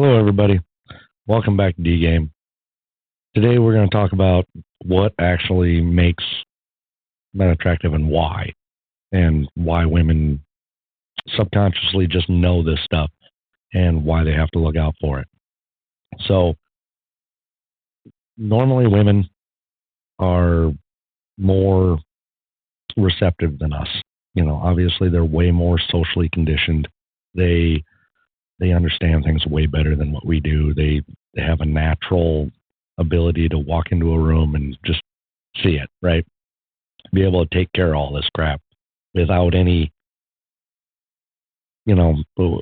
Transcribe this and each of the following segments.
Hello, everybody. Welcome back to D Game. Today, we're going to talk about what actually makes men attractive and why women subconsciously just know this stuff, and why they have to look out for it. So, normally, women are more receptive than us. Obviously, they're way more socially conditioned. They they understand things way better than what we do. They have a natural ability to walk into a room and just see it, right? Be able to take care of all this crap without any,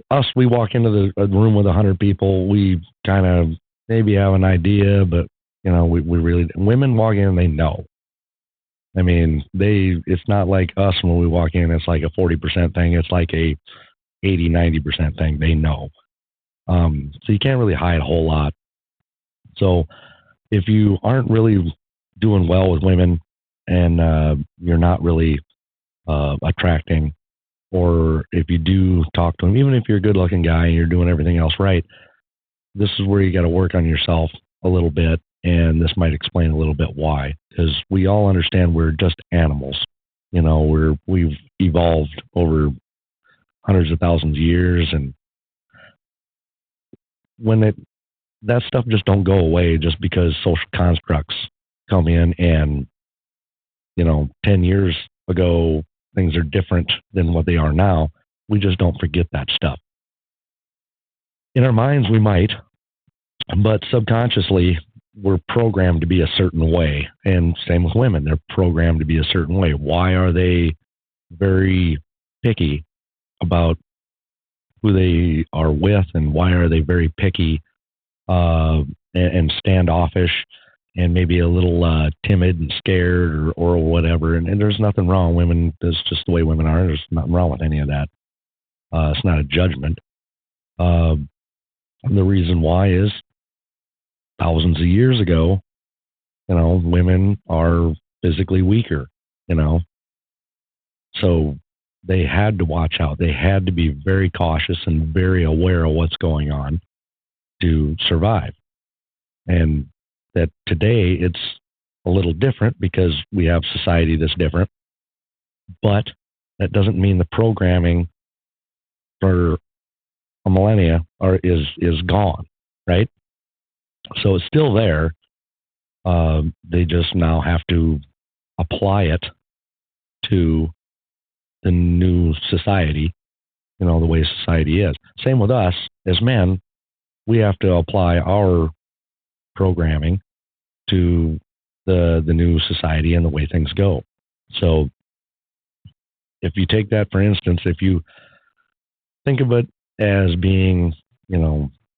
us, we walk into a room with 100 people, we kind of maybe have an idea, but, we really, women walk in and they know. I mean, it's not like us when we walk in, it's like a 40% thing, it's like a 80, 90% thing. They know. So you can't really hide a whole lot. So if you aren't really doing well with women and you're not really attracting, or if you do talk to them, even if you're a good looking guy and you're doing everything else right, this is where you got to work on yourself a little bit. And this might explain a little bit why, because we all understand we're just animals. We've evolved over hundreds of thousands of years, and when that stuff just don't go away just because social constructs come in and 10 years ago things are different than what they are now. We just don't forget that stuff. In our minds we might, but subconsciously we're programmed to be a certain way. And same with women, they're programmed to be a certain way. Why are they very picky about who they are with, and why are they very picky and standoffish and maybe a little timid and scared or whatever? And there's nothing wrong. Women, that's just the way women are. There's nothing wrong with any of that. It's not a judgment. The reason why is thousands of years ago, women are physically weaker, so they had to watch out. They had to be very cautious and very aware of what's going on to survive. And that today it's a little different because we have society that's different, but that doesn't mean the programming for a millennia is gone, right? So it's still there. They just now have to apply it to the new society, the way society is. Same with us as men. We have to apply our programming to the new society and the way things go. So if you take that, for instance, if you think of it as being,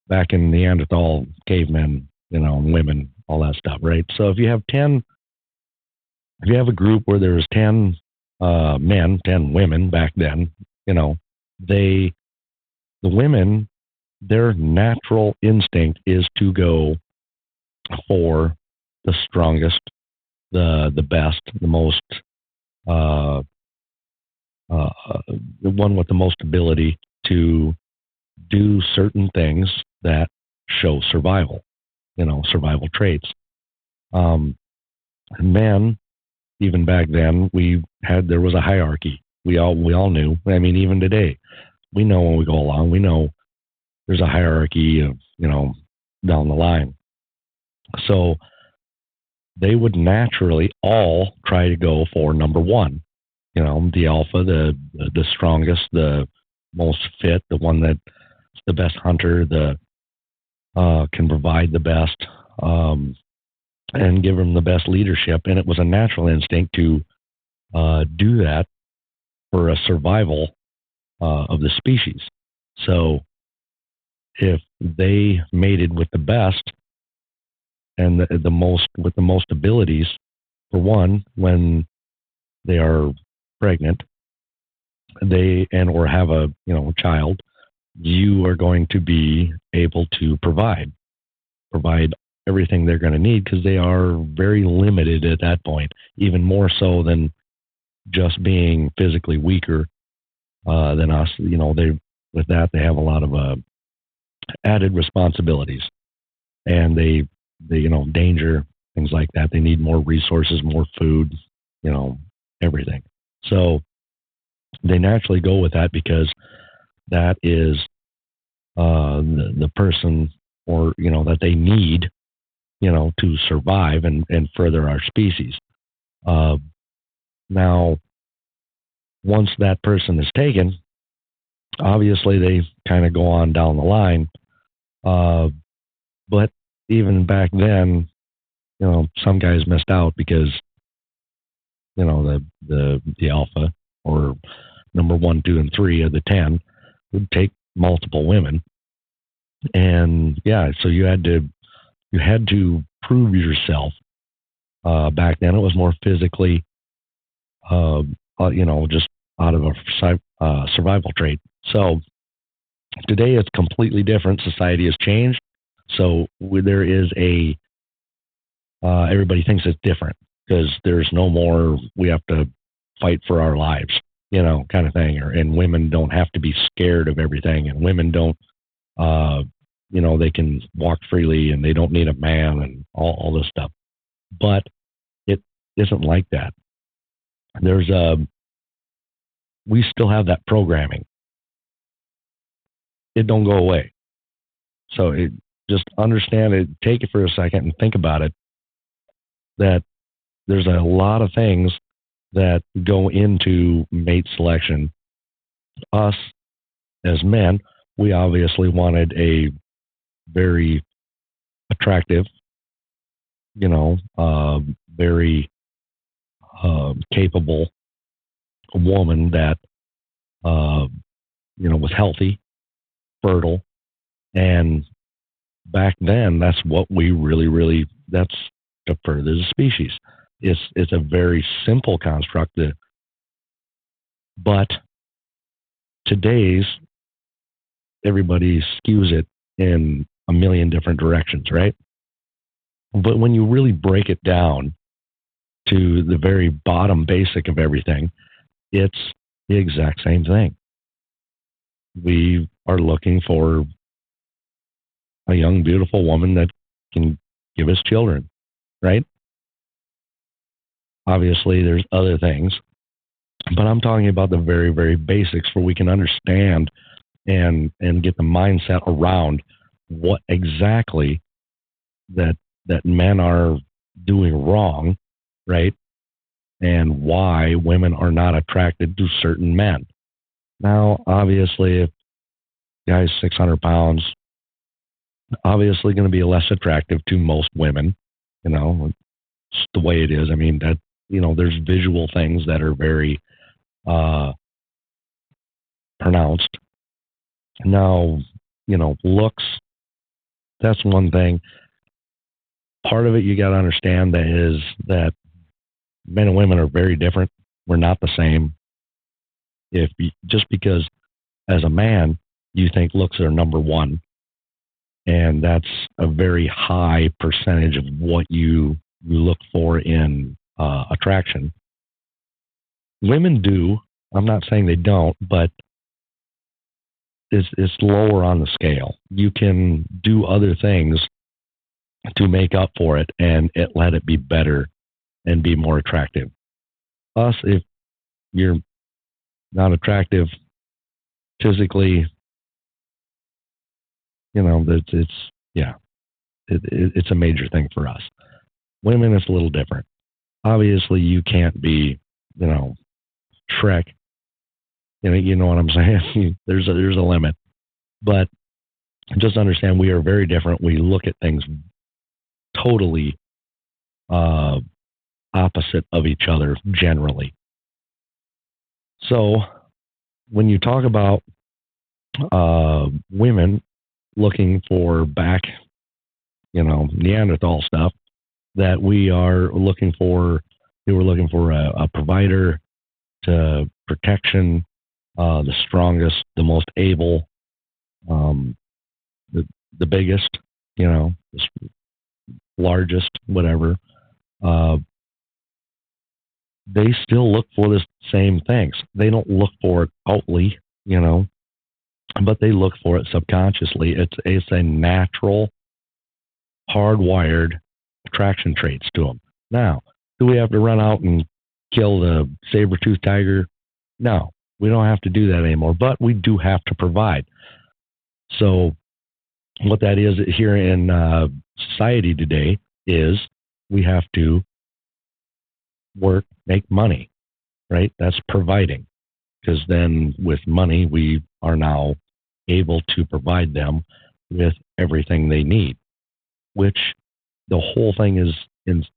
back in Neanderthal cavemen, women, all that stuff, right? So if you have a group where there's 10 men, 10 women back then, the women, their natural instinct is to go for the strongest, the best, the most, the one with the most ability to do certain things that show survival, survival traits. Men, even back then, there was a hierarchy. We all knew. I mean, even today, we know when we go along, we know there's a hierarchy of, down the line. So they would naturally all try to go for number one, the alpha, the strongest, the most fit, the one that's the best hunter, can provide the best, and give them the best leadership. And it was a natural instinct to do that for a survival of the species. So if they mated with the best and the most with the most abilities, for one, when they are pregnant, or have a child, you are going to be able to provide everything they're going to need, because they are very limited at that point, even more so than just being physically weaker than us. They have a lot of added responsibilities, and they danger, things like that. They need more resources, more food, everything. So they naturally go with that because that is the person, or that they need, to survive and further our species. Uh, Now, once that person is taken, obviously they kind of go on down the line. Uh, but even back then, some guys missed out because the alpha, or number one, two, and three of the 10 would take multiple women, and yeah, so you had to prove yourself. Back then, it was more physically, uh, just out of a survival trait. So today it's completely different. Society has changed. So there is everybody thinks it's different because there's no more, we have to fight for our lives, kind of thing. And women don't have to be scared of everything. And women don't, they can walk freely and they don't need a man and all this stuff. But it isn't like that. We still have that programming. It don't go away. So just understand it, take it for a second and think about it, that there's a lot of things that go into mate selection. Us as men, we obviously wanted a very attractive, very capable woman that, was healthy, fertile, and back then, that's what we really, that's to further the species. It's a very simple construct, but today's everybody skews it in a million different directions, right? But when you really break it down to the very bottom basic of everything, it's the exact same thing. We are looking for a young, beautiful woman that can give us children, right? Obviously, there's other things, but I'm talking about the very, very basics where we can understand and get the mindset around what exactly that men are doing wrong, right? And why women are not attracted to certain men. Now, obviously, if guy's 600 pounds, obviously going to be less attractive to most women. It's the way it is. I mean, that, there's visual things that are very pronounced. Now, looks, that's one thing. Part of it you got to understand that is that men and women are very different. We're not the same. Just because as a man you think looks are number one, and that's a very high percentage of what you look for in attraction. Women do. I'm not saying they don't, but it's lower on the scale. You can do other things to make up for it and let it be better and be more attractive. Us, if you're not attractive physically, it's a major thing for us. Women, it's a little different. Obviously, you can't be, Shrek. You know what I'm saying? There's a limit, but just understand we are very different. We look at things totally opposite of each other generally. So when you talk about women looking for back, Neanderthal stuff, that we were looking for a provider, to protection, the strongest, the most able, the biggest, the largest, whatever. They still look for the same things. They don't look for it outly, but they look for it subconsciously. It's a natural, hardwired attraction traits to them. Now, do we have to run out and kill the saber-toothed tiger? No, we don't have to do that anymore, but we do have to provide. So what that is here in society today is we have to work, make money, right? That's providing. Because then with money, we are now able to provide them with everything they need, which the whole thing is gives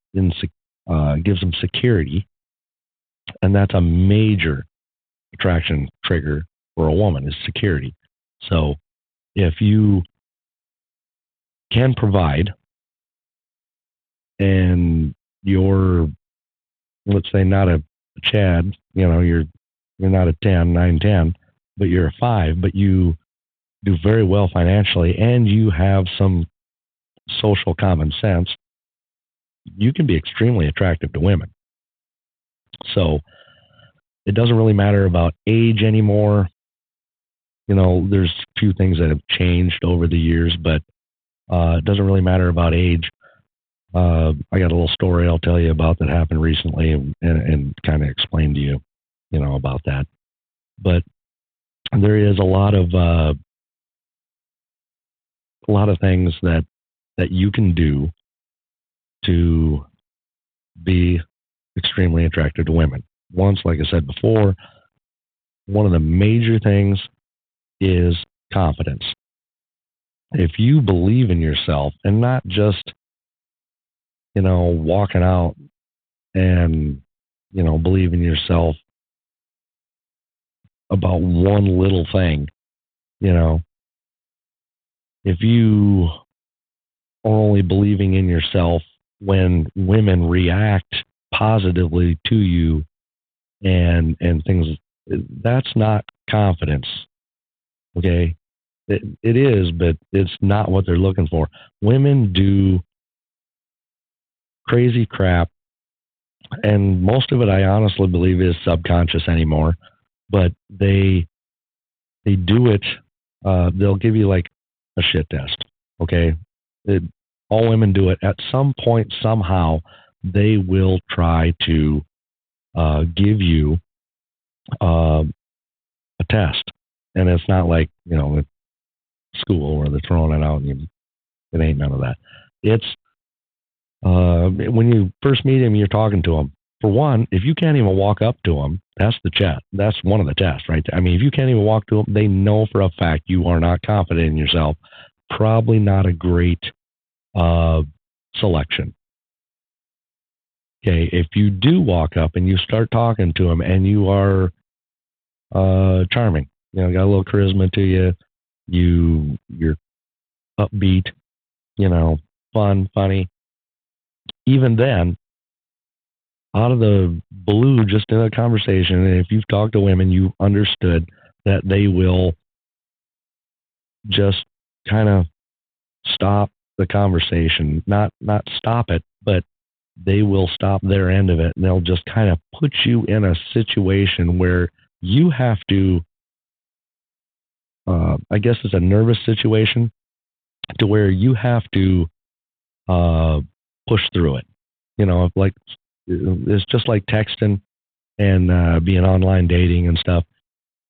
them security. And that's a major attraction trigger for a woman is security. So if you can provide and you're, let's say, not a Chad, you're not a 10, 9, 10, but you're a 5, but you do very well financially and you have some social common sense, you can be extremely attractive to women. So it doesn't really matter about age anymore. There's a few things that have changed over the years, but it doesn't really matter about age. I got a little story I'll tell you about that happened recently and kind of explain to you, about that. But there is a lot of things that you can do to be extremely attracted to women. Once, like I said before, one of the major things is confidence. If you believe in yourself and not just, walking out and, believe in yourself about one little thing, if you are only believing in yourself when women react positively to you and things, that's not confidence. Okay. It is, but it's not what they're looking for. Women do crazy crap, and most of it I honestly believe is subconscious anymore, but they do it. They'll give you like a shit test. Okay. All women do it at some point. Somehow they will try to give you a test, and it's not like at school where they're throwing it out and it ain't none of that. It's when you first meet him, you're talking to him. For one, if you can't even walk up to them, that's the chat. That's one of the tests, right? I mean, if you can't even walk to them, they know for a fact you are not confident in yourself. Probably not a great selection. Okay, if you do walk up and you start talking to them and you are charming, got a little charisma to you, you're upbeat, fun, funny. Even then, out of the blue, just in a conversation, and if you've talked to women, you understood that they will just kind of stop the conversation, not stop it, but they will stop their end of it, and they'll just kind of put you in a situation where you have to, I guess it's a nervous situation, to where you have to push through it. Like it's just like texting and being online dating and stuff.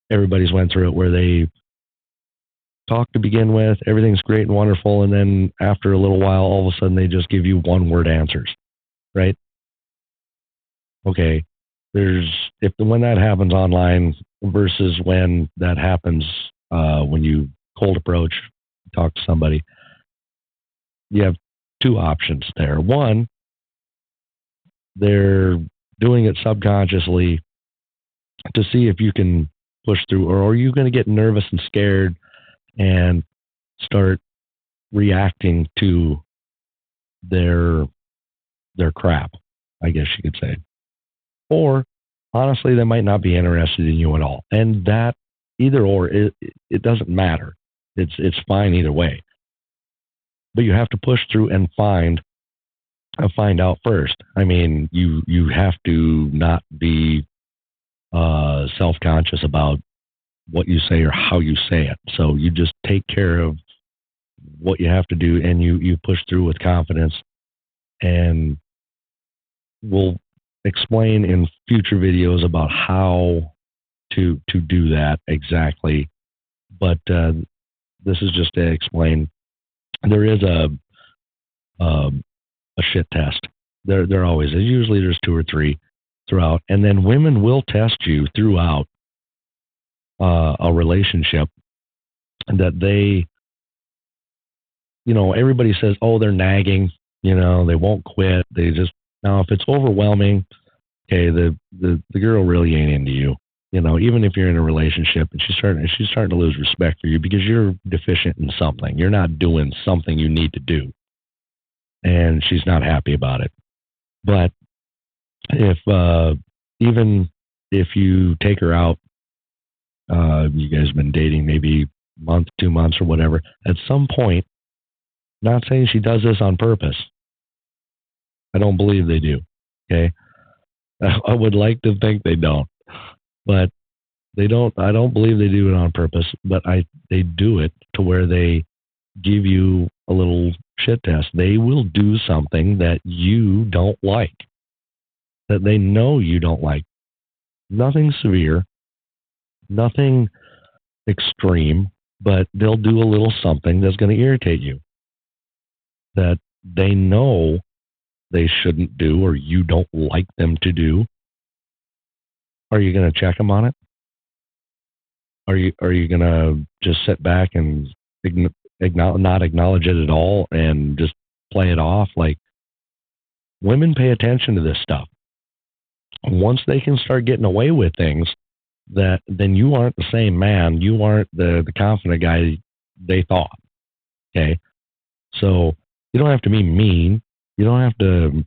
Everybody's went through it where they talk to begin with, everything's great and wonderful, and then after a little while, all of a sudden they just give you one-word answers, right? Okay, when that happens online versus when that happens when you cold approach, talk to somebody, you have two options there. One, they're doing it subconsciously to see if you can push through, or are you going to get nervous and scared and start reacting to their crap, I guess you could say. Or honestly, they might not be interested in you at all. And that either or, it doesn't matter. It's fine either way. But you have to push through and find out first. I mean, you have to not be self-conscious about what you say or how you say it. So you just take care of what you have to do, and you push through with confidence. And we'll explain in future videos about how to do that exactly. But this is just to explain. There is a shit test. There always is. Usually there's 2 or 3 throughout, and then women will test you throughout a relationship that they, everybody says, oh, they're nagging, they won't quit. They just, now if it's overwhelming, okay, the girl really ain't into you. Even if you're in a relationship and she's starting to lose respect for you because you're deficient in something. You're not doing something you need to do. And she's not happy about it. But if even if you take her out, you guys have been dating maybe a month, 2 months or whatever, at some point, not saying she does this on purpose. I don't believe they do. Okay. I would like to think they don't, but they don't. I don't believe they do it on purpose, but they do it to where they give you a little shit test. They will do something that you don't like, that they know you don't like. Nothing severe, nothing extreme, but they'll do a little something that's going to irritate you, that they know they shouldn't do or you don't like them to do. Are you going to check them on it? Are you going to just sit back and not acknowledge it at all and just play it off? Like, women pay attention to this stuff. Once they can start getting away with things, then you aren't the same man. You aren't the confident guy they thought. Okay, so you don't have to be mean. You don't have to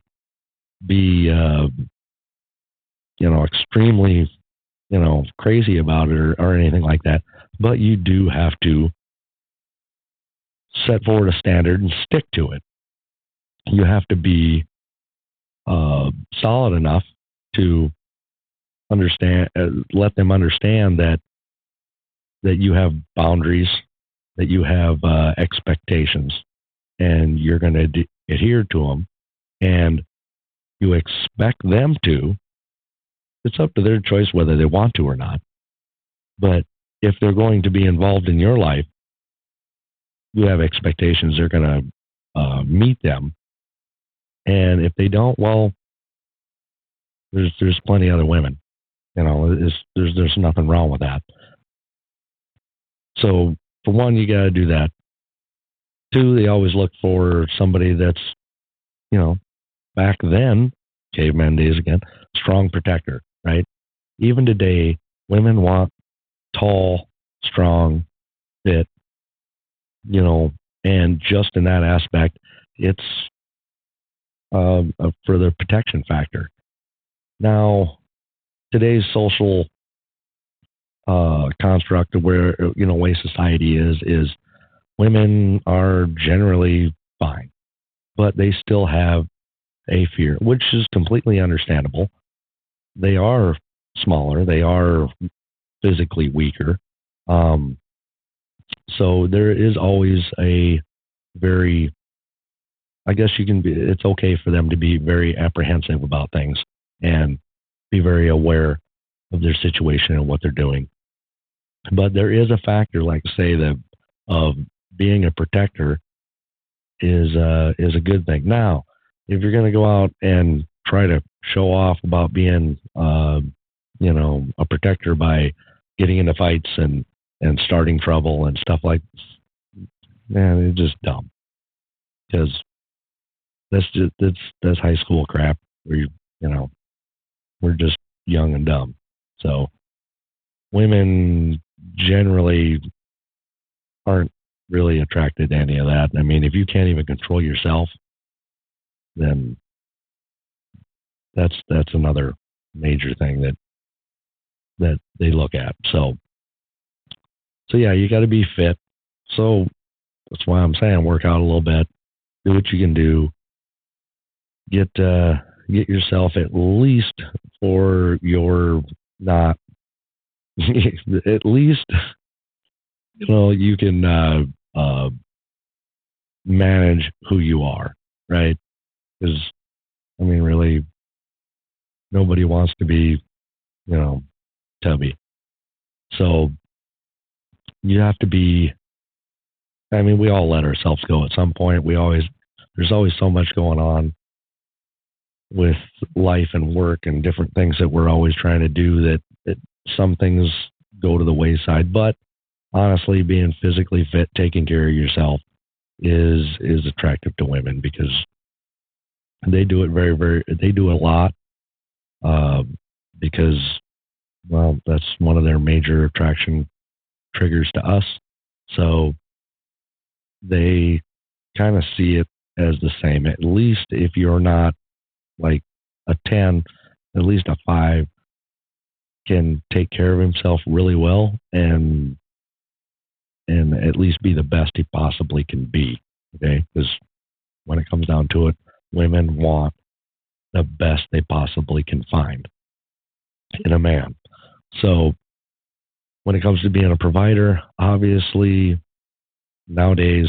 be extremely crazy about it or anything like that. But you do have to set forward a standard and stick to it. You have to be solid enough to understand, let them understand that you have boundaries, that you have expectations, and you're going to adhere to them, and you expect them to. It's up to their choice whether they want to or not. But if they're going to be involved in your life, you have expectations. They're going to meet them. And if they don't, well, there's plenty of other women. There's nothing wrong with that. So for one, you got to do that. 2, they always look for somebody that's, back then, caveman days again, strong protector, right? Even today, women want tall, strong, fit, and just in that aspect, it's a further protection factor. Now, today's social construct of where, way society is women are generally fine, but they still have a fear, which is completely understandable. They are smaller. They are physically weaker. So there is always a very, I guess it's okay for them to be very apprehensive about things and be very aware of their situation and what they're doing. But there is a factor, like say, of being a protector is a good thing. Now, if you're going to go out and try to show off about being, a protector by getting into fights and starting trouble and stuff like this, man, it's just dumb. Because that's high school crap where we're just young and dumb. So women generally aren't really attracted to any of that. I mean, if you can't even control yourself, then that's another major thing that they look at. So yeah, you got to be fit. So that's why I'm saying work out a little bit, do what you can do, get yourself at least for your not at least you can manage who you are, right? Because really, nobody wants to be tubby. So you have to be. We all let ourselves go at some point. There's always so much going on with life and work and different things that we're always trying to do that some things go to the wayside. But honestly, being physically fit, taking care of yourself is attractive to women because they do it they do it a lot because, well, that's one of their major attraction triggers to us. So they kind of see it as the same. At least if you're not like a 10, at least a 5 can take care of himself really well and at least be the best he possibly can be. Okay? Because when it comes down to it, women want the best they possibly can find in a man. So when it comes to being a provider, obviously nowadays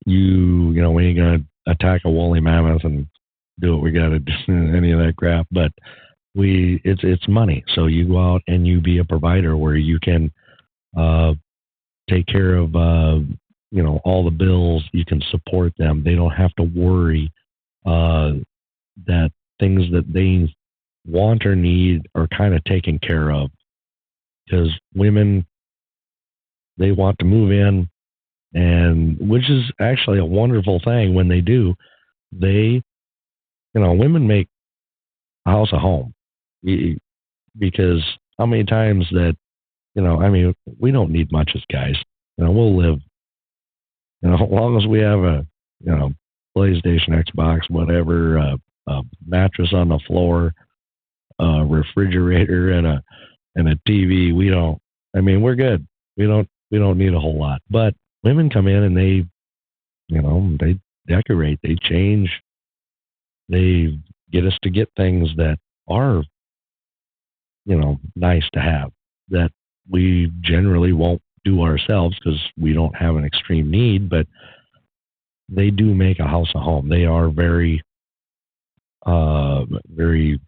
we ain't gonna attack a woolly mammoth and do what we gotta do, any of that crap. But it's money. So you go out and you be a provider where you can take care of all the bills. You can support them. They don't have to worry that things that they want or need are kind of taken care of. Because women, they want to move in, and which is actually a wonderful thing when they do. Women make a house a home because how many times that we don't need much as guys. We'll live as long as we have a PlayStation, Xbox, whatever, a mattress on the floor, a refrigerator, and a TV. We're good. We don't need a whole lot. But women come in and they decorate, they change, they get us to get things that are nice to have that we generally won't do ourselves because we don't have an extreme need. But they do make a house a home. They are very very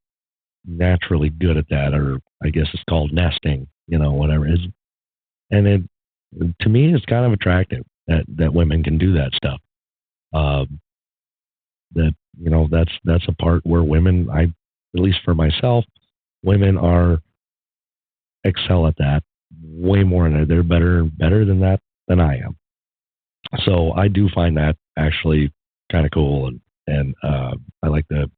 naturally good at that, or I guess it's called nesting, whatever it is. And to me, it's kind of attractive that women can do that stuff. That's a part where women, at least for myself, women excel at that way more than they're better than that than I am. So I do find that actually kind of cool, and I like to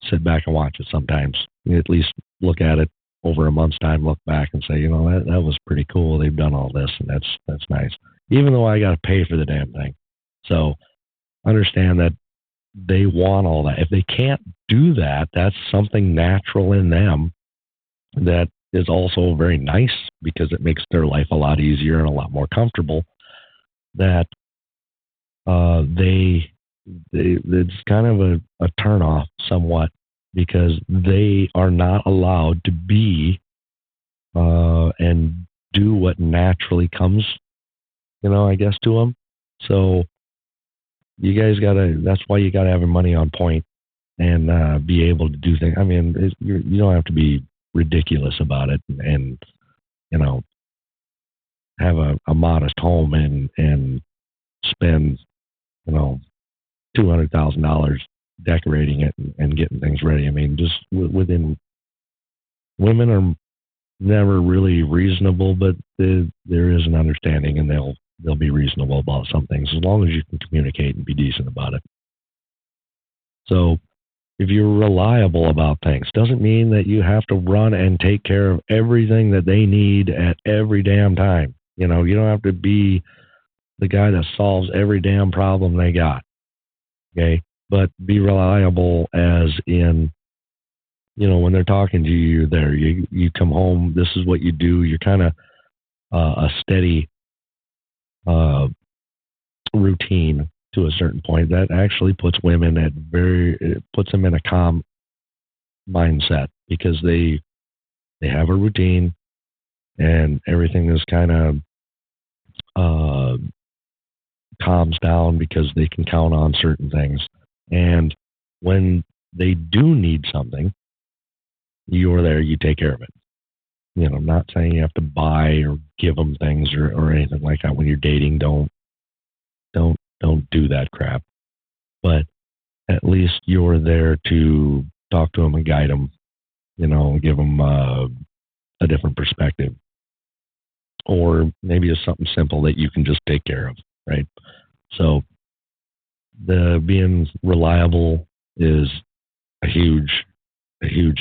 sit back and watch it sometimes. At least look at it over a month's time, look back and say, that was pretty cool. They've done all this, and that's nice. Even though I got to pay for the damn thing. So understand that they want all that. If they can't do that, that's something natural in them that is also very nice because it makes their life a lot easier and a lot more comfortable. That it's kind of a turnoff somewhat because they are not allowed to be and do what naturally comes, I guess, to them. So you guys that's why you gotta have your money on point and be able to do things. You don't have to be ridiculous about it and have a modest home and spend $200,000 decorating it and getting things ready. Just within, women are never really reasonable, but there is an understanding, and they'll be reasonable about some things as long as you can communicate and be decent about it. So if you're reliable about things, doesn't mean that you have to run and take care of everything that they need at every damn time. You don't have to be the guy that solves every damn problem they got. Okay. But be reliable as in, when they're talking to you, you're there. You come home, this is what you do. You're kind of a steady routine to a certain point. That actually puts women it puts them in a calm mindset because they they have a routine, and everything is kind of uh, calms down because they can count on certain things. And when they do need something, you're there, you take care of it. I'm not saying you have to buy or give them things or anything like that when you're dating. Don't do that crap. But at least you're there to talk to them and guide them, give them a different perspective. Or maybe it's something simple that you can just take care of, right? So the being reliable is a huge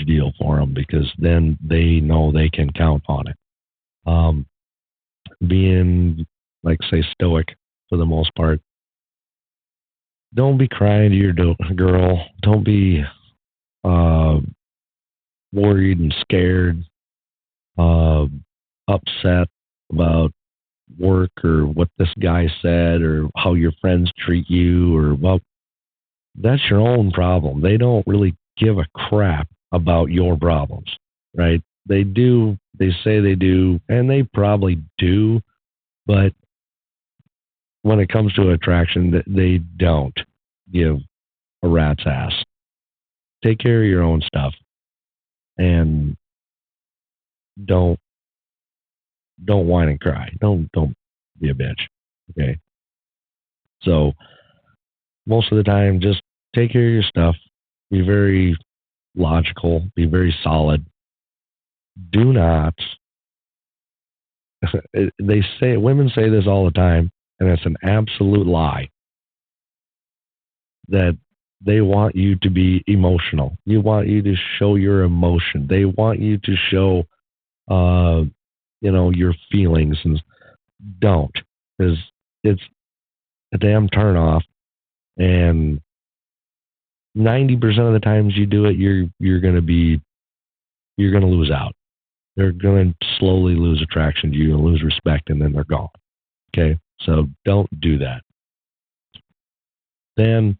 deal for them, because then they know they can count on it. Being, like, say, stoic for the most part. Don't be crying to your girl. Don't be worried and scared, upset about work or what this guy said or how your friends treat you, or, well, that's your own problem. They don't really give a crap about your problems, right? They do. They say they do, and they probably do, but when it comes to attraction, they don't give a rat's ass. Take care of your own stuff, and don't whine and cry. Don't be a bitch. Okay. So most of the time, just take care of your stuff. Be very logical. Be very solid. Do not. Women say this all the time, and it's an absolute lie, that they want you to be emotional. You want you to show your emotion. They want you to show, your feelings. And don't, because it's a damn turnoff. And 90% of the times you do it, you're going to lose out. They're going to slowly lose attraction to you and lose respect, and then they're gone. Okay, so don't do that. Then,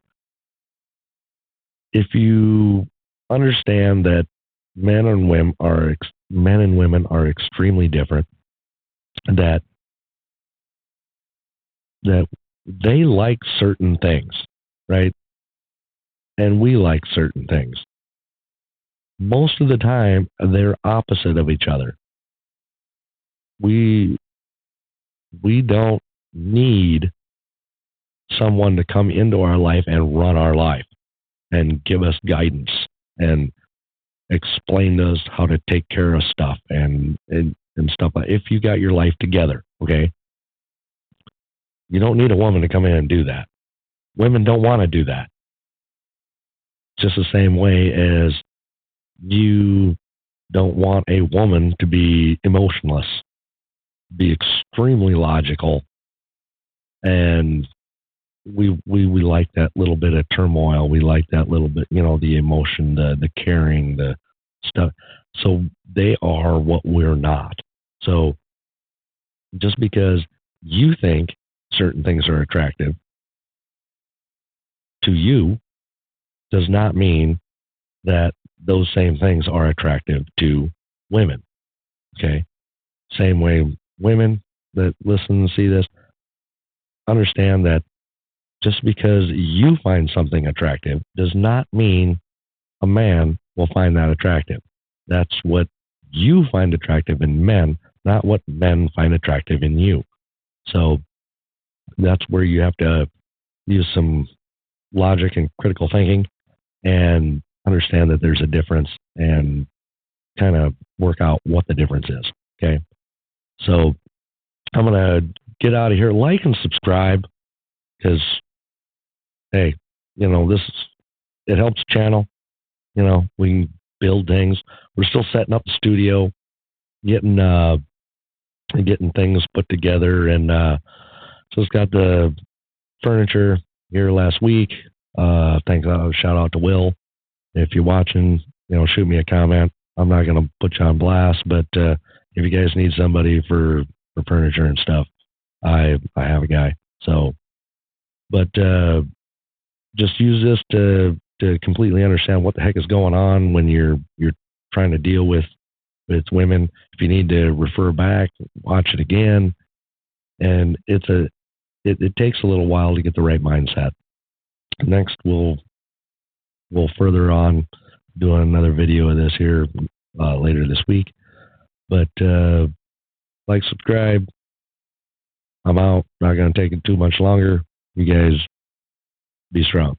if you understand that men and women are extremely different, that they like certain things, right? And we like certain things. Most of the time, they're opposite of each other. We don't need someone to come into our life and run our life and give us guidance and explain to us how to take care of stuff and stuff like that. If you got your life together, okay? You don't need a woman to come in and do that. Women don't want to do that. Just the same way as you don't want a woman to be emotionless, be extremely logical, and we like that little bit of turmoil. We like that little bit, the emotion, the caring, the stuff. So they are what we're not. So just because you think certain things are attractive to you does not mean that those same things are attractive to women. Okay? Same way, women that listen and see this, understand that just because you find something attractive does not mean a man will find that attractive. That's what you find attractive in men, not what men find attractive in you. So that's where you have to use some logic and critical thinking and understand that there's a difference and kind of work out what the difference is. Okay. So I'm going to get out of here. Like and subscribe, because, hey, it helps the channel. We can build things. We're still setting up the studio, getting things put together. And so it's got the furniture here last week. Thanks. Shout out to Will. If you're watching, shoot me a comment. I'm not going to put you on blast, but if you guys need somebody for furniture and stuff, I have a guy. So, but just use this to completely understand what the heck is going on when you're trying to deal with it's women. If you need to refer back, watch it again. And it takes a little while to get the right mindset. Next, we'll further on doing another video of this here later this week. But like, subscribe. I'm out. Not going to take it too much longer. You guys be strong.